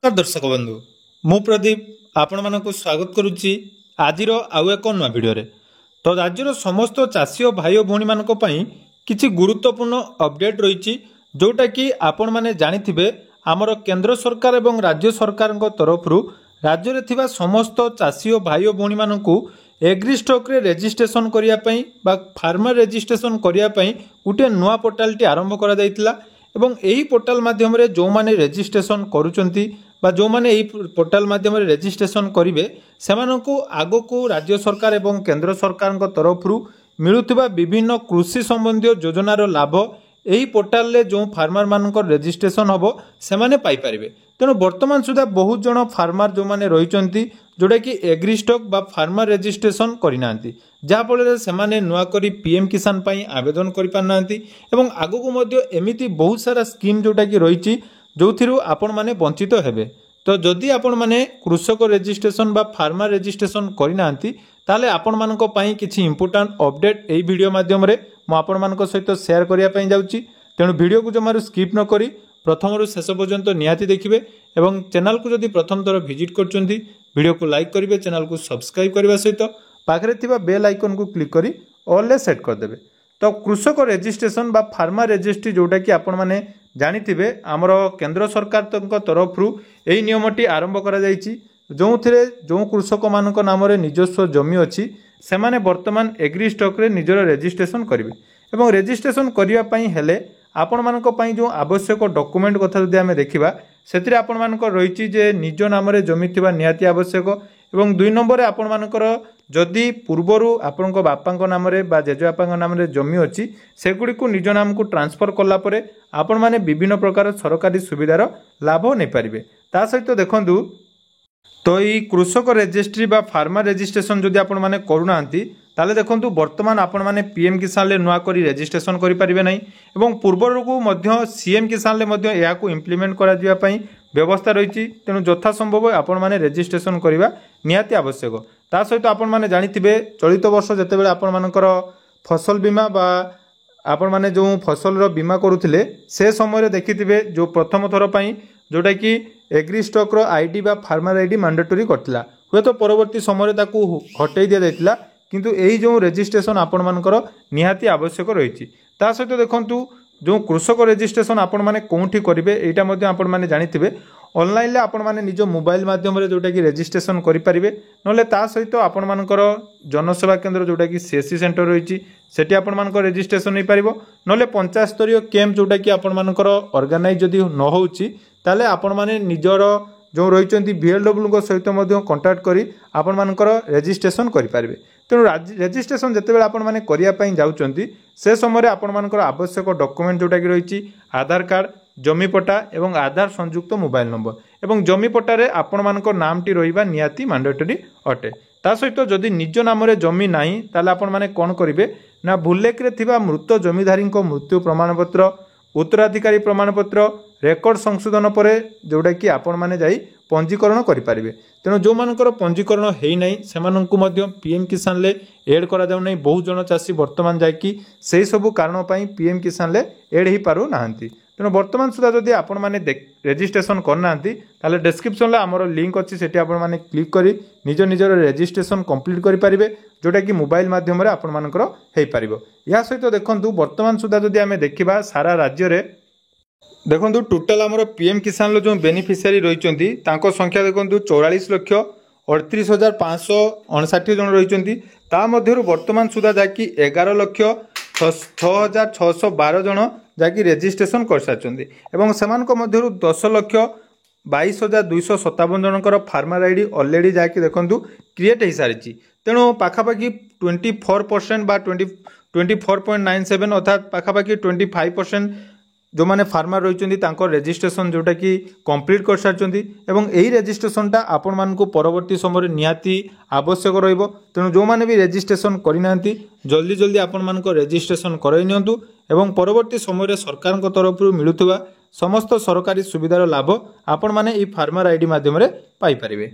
नमस्कार दर्शक बंधु मु प्रदीप आपण मानक स्वागत करुच्ची आज आउ एक नुआ भिडियो तो राज्यर समस्त चाषी और भाई भौणी मानक पई किछि गुरुत्वपूर्ण अपडेट रही जोटा कि आपण माने जानिथिबे आमर केंद्र सरकार एवं राज्य सरकार तरफ राज्य में थिबा समस्त चाषी और भाई भौणी मानकु एग्री स्टॉक रे रजिस्ट्रेशन करिया पई बा फार्मर रजिस्ट्रेशन करिया पई गोटे नुआ पोर्टालटी आरंभ करा जायतिला एवं एही पोर्टाल माध्यम रे जो माने रजिस्ट्रेशन करूचंती बा जो माने एही पोर्टाल माध्यम रे रजिस्ट्रेशन करिवे सेमानकु आगो राज्य सरकार एवं केंद्र सरकार तरफ मिलुथिबा विभिन्न कृषि संबंधी योजनार लाभ एही पोर्टाल रे जो फार्मर मानक रजिस्ट्रेशन हबो सेमाने पाई परिबे। तेणु वर्तमान सुधा बहुत जन फार्मर जो माने रहिचंती जोटा कि एग्री स्टॉक बा फार्मर रजिस्ट्रेशन करिनांती जहाँफल से माने नुआ करी पीएम किसान पाई आवेदन करि पारनांती एवं आगको मध्य एमिति बहुत सारा स्कीम जोटा कि रही जो आपण माने वंचित हेबे। तो जदि आपण माने कृषक रजिस्ट्रेशन बा फार्मर रजिस्ट्रेशन करिनांती ताले आपण मानक पई किछि इंपोर्टेंट अपडेट एही वीडियो माध्यम रे मु आपण मानक सहित शेयर करिया पई जाउची। तेणु वीडियो को जमारू स्किप न करी प्रथम शेष पर्यंत निहाती देखिए एवं चैनल को जदि प्रथम थर विजिट करछंती वीडियो को लाइक करेंगे चैनल को सब्सक्राइब करने सहित पाखरे थिबा बेल आइकन को क्लिक करी ऑल ले सेट करदेवे। तो कृषक रजिस्ट्रेशन बा फार्मर रजिस्ट्री जोटा कि आपण माने जानिथिबे आमर केंद्र सरकार तरफ एही नियमटी आरंभ करा जायछि जो कृषक मानक नाम रे निजस्व जमी अच्छी से माने वर्तमान एग्री स्टॉक रे निजर रजिस्ट्रेशन करेंगे एवं रजिस्ट्रेशन करने पई हेले आपण मानक पई जो आवश्यक डॉक्यूमेंट कथा जदि आमे देखिबा सेतिरे आपण मानक रहिछि जे निज नाम रे जमी थिबा निहाती आवश्यक एवं 2 नंबर आपण मानकर जदि पूर्वरु आपण बापा नाम रे बा जेजेबापा नाम रे जमी अच्छी सेगुड़ी को निज नाम को ट्रांसफर कला परे आपण माने विभिन्न प्रकार सरकारी सुविधार लाभ नै पारिबे। ता सहित देखंतु तो ये कृषक रजिस्ट्री बा फार्मर रजिस्ट्रेशन जदि आपण माने करूनांती ताले देखंतु वर्तमान आपण माने पीएम किसान ले नुआ करी रजिस्ट्रेशन करि परिबे नै एवं पूर्वर को मध्य सीएम किसान ले मध्य या को इंप्लीमेंट करा जिया पई व्यवस्था रही। तेणु यथा संभव आपण माने रजिस्ट्रेशन करिबा निहाती आवश्यक। ता सहित आपण माने जानिथिबे चलित वर्ष जेतेबेले आपण मानकर फसल बीमा बा आपण माने जो फसल रो बीमा करूथिले से समय रे देखिथिबे जो प्रथम थर पई जोटा कि एग्री स्टॉक रो आईडी बा फार्मर आईडी मैंडेटरी करथिला हुए तो परवर्ती समय ताकू हटै दिया जायतिला किंतु एही जो रजिस्ट्रेशन आपण मानकर निहाती आवश्यक रही। ता सहित देखंतु जो कृषक रजिस्ट्रेशन आपण माने कोठी करिवे एटा मध्ये आपण माने जानिथिबे ऑनलाइन ले आपण माने निज मोबाइल माध्यम रे जोटा कि रजिस्ट्रेशन करि परिबे नले ता सहित आपण मानकर जनसेवा केंद्र जोटा कि सीएससी सेंटर रही सेठी आपण मानकर रजिस्ट्रेशन नै परिबो नले पंचायत स्तरीय कैंप जोटा कि आपण मानकर ऑर्गेनाइज जदि न होउची ताले आपण माने निजर जो रही बीएलडब्ल्यू सहित कंटाक्ट करी आपण मानकर रजिस्ट्रेशन करि परिबे। तेणु रजिस्ट्रेशन जितेबाला आपण माने करिया पई जाउचंती से समय आपण मानकर आवश्यक डॉक्यूमेंट जोटा कि रही आधार कार्ड जमी पट्टा एवं आधार संयुक्त मोबाइल नंबर एवं जमी पट्टारे आपण मानकर नामटी रहिबा निहाती मैंडेटरी अटे। ता सहित जदि निज नाम रे जमी नाही ताले आपण माने कोन करिवे ना भूलेख रे थिबा मृत जमीधारी मृत्यु प्रमाणपत्र उत्तराधिकारी प्रमाणपत्र रेकर्ड संशोधन पर जोटा कि आपण माने जाई पंजीकरण करि परिबे। तेणु जो मानकर पंजीकरण हेई नै सेमानंकु मध्य पीएम किसान ले एड करा जाउ नै बहुत जन चासी वर्तमान जाकी सेही सबु कारण पई पीएम किसान ले एड ही पारु नाहंती। तेणु वर्तमान सुधा जदि आपण माने रजिस्ट्रेशन करनांती ताले डिस्क्रिप्शन ले हमर लिंक अछि सेठी आपण माने क्लिक करी निज निजर रजिस्ट्रेशन कंप्लीट करि परिबे जोटा कि मोबाइल माध्यम रे आपण मानकर हेई परिबो। या सहित देखंतु वर्तमान सुधा जदि आमे देखिबा सारा राज्य रे देखंतु टोटल हमर पीएम किसान लो जो बेनिफिशियरी रहिचंती तांको संख्या देखंतु 44,38,559 जन रहिचंती ता मध्यरु वर्तमान सुधा जाकी 11,06,612 जन जाकी रजिस्ट्रेशन कर सारचंती एवं सेमानक मध्यरु 10,22,257 जनकर फार्मर आईडी ऑलरेडी जाकी देखंतु क्रिएट हो सारी। तेणु पाखापाखि 24% बा 24.97 अर्थात पाखापाखि 25% जो माने फार्मर रही रजिस्ट्रेशन जोटा कि कंप्लीट कर सारी एवं यही रजिस्ट्रेशनटा आपण मानकु परवर्ती समय निहाती आवश्यक रहिबो। तेणु जो माने भी रजिस्ट्रेशन करिना जल्दी जल्दी आपण मानक रजिस्ट्रेशन करई नियंतु एवं परवर्ती समय सरकार तरफ मिलुथिबा समस्त सरकारी सुविधार लाभ आपण माने ई फार्मर आईडी माध्यम रे पाई परिबे।